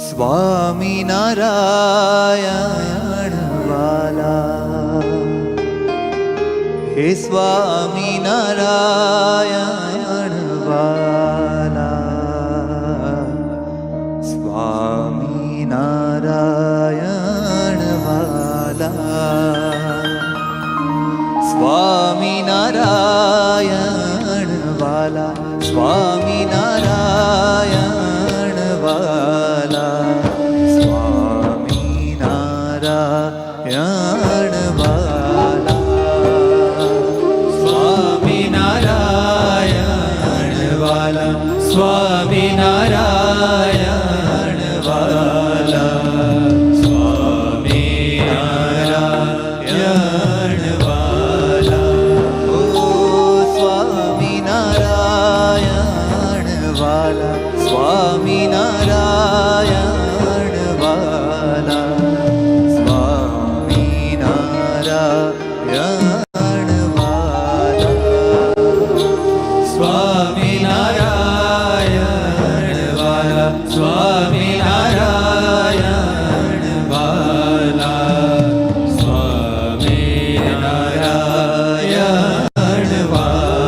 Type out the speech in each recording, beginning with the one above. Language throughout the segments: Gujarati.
સ્વામિનારાયણ વાલા, હે સ્વામિનારાયણ વાલા, સ્વામિનારાયણ વાલા, સ્વામિનારાયણ વાલા, સ્વામિનારાયણ વાલા, સ્વામિનારાયણ વાલા, સ્વામિનારાયણ વાલા, સ્વામિનારાયણ વાલા, સ્વામિનારાયણ વાલા, ઓ સ્વામિનારાયણ વાલા, સ્વામિનારાયણ વાલા, સ્વામિનારાયણ વાલા, સ્વામિનારાયણ વાલા, સ્વામિનારાયણ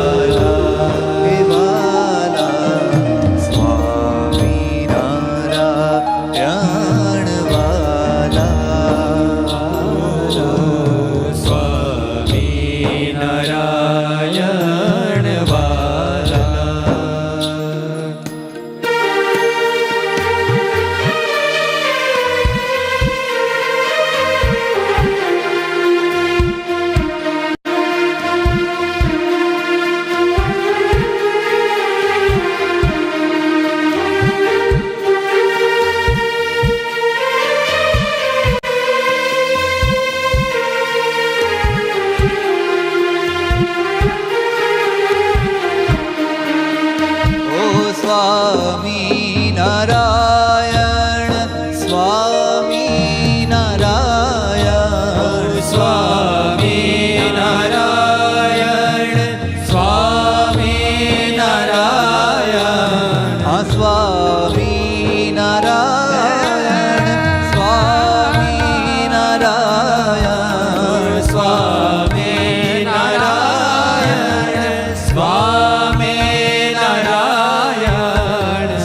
વાલા, હે વાલા, સ્વામિનારાયણ વાલા, સ્વામિનારાયણ વાલા. સ્વામિનારાયણ, સ્વામિનારાયણ, સ્વામિનારાયણ, સ્વામિનારાયણ, હા સ્વામિનારાયણ, સ્વામિનારાયણ, સ્વામિનારાયણ, સ્વામિનારાયણ,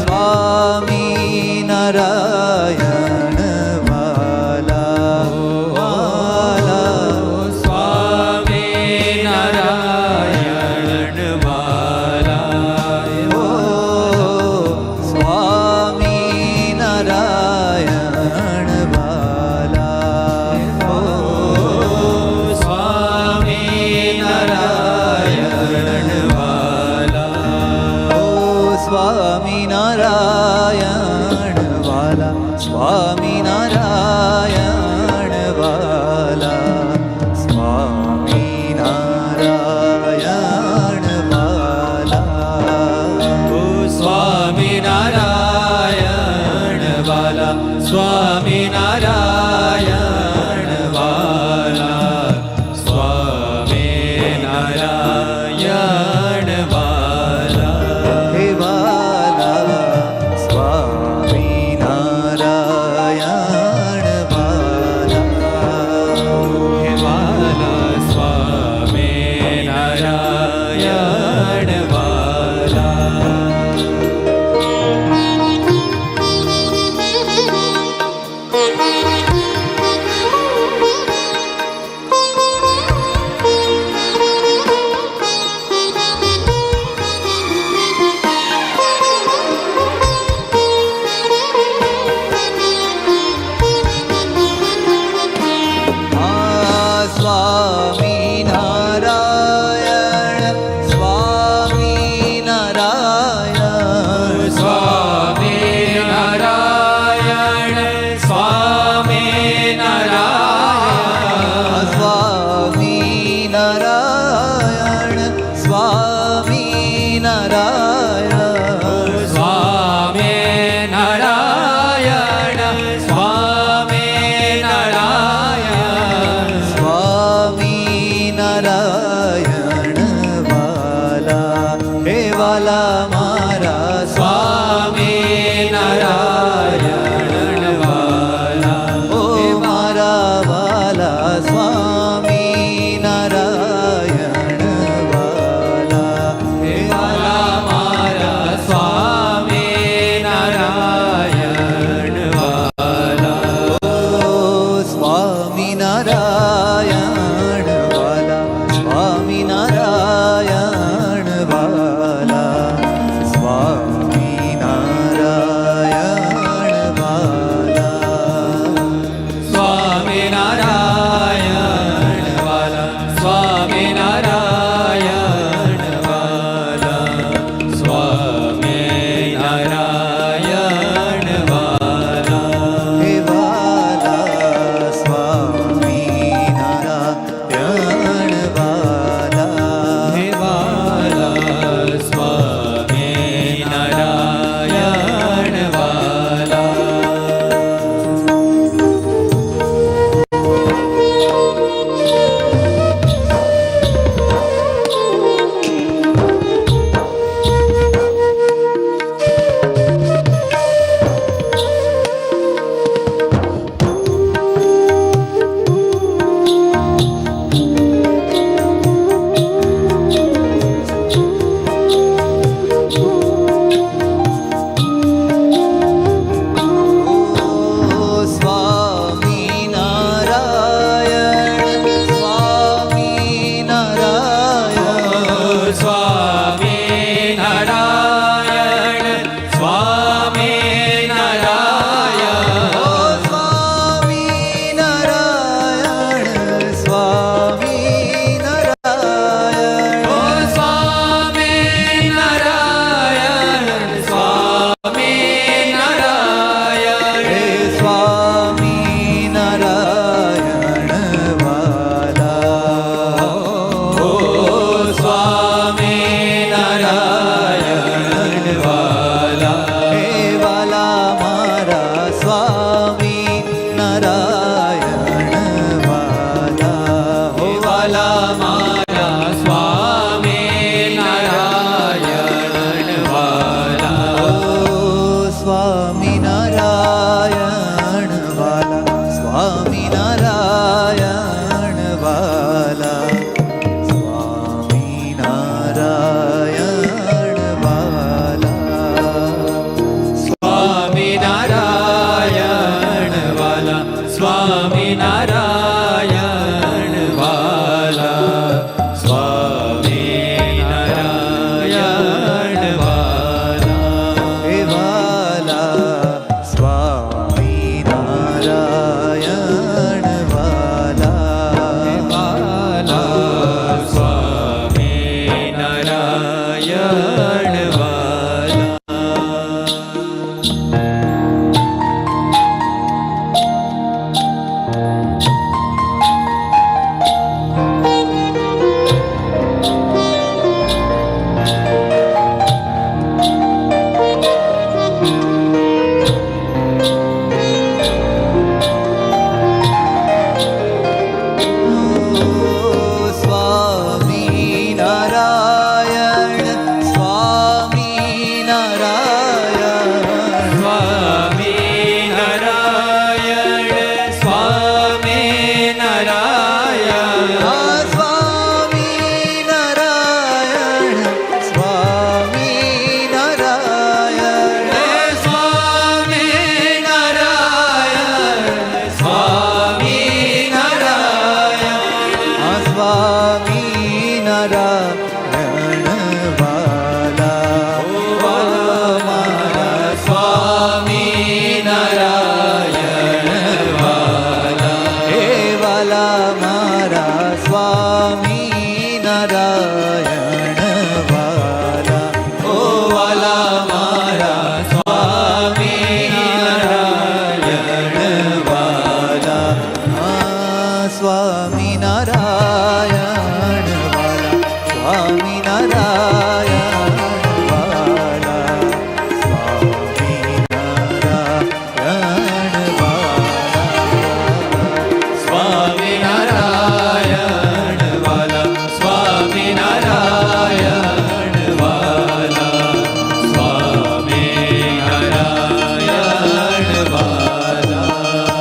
સ્વામિનારાયણ વાલા, વાલા, સ્વામિનારાયણ વાલા, ઓ સ્વામિનારાયણ વાલા, ઓ સ્વામિનારાયણ વાલા, ઓ સ્વામિનારાયણ વાલા, સ્વામિનારાયણ વાલા, સ્વામિનારાયણ વાલા, ઓ સ્વામિનારાયણ વાલા, સ્વામિનારાયણ વાલા, સ્વામિનારાયણ વાલા, હે વાલા, સ્વામિનારાયણ સ્વામિનારાયણ વાલા સ્વામિનારાયણ વાલા સ્વામિનારાયણ વાલા સ્વામિનારાયણ વાલા સ્વામિનારાયણ વાલા હે વાલા સ્વામિનારાયણ વાલા સ્વામિનારાયણ વાલા સ્વામિનારાયણ સ્વામિનારાયણ સ્વામિનારાયણ સ્વામિનારાયણ સ્વામિનારાયણ સ્વામિનારાયણ સ્વામિનારાયણ સ્વામિનારાયણ સ્વામિનારાયણ વાલા મારા સ્વામિનારાયણ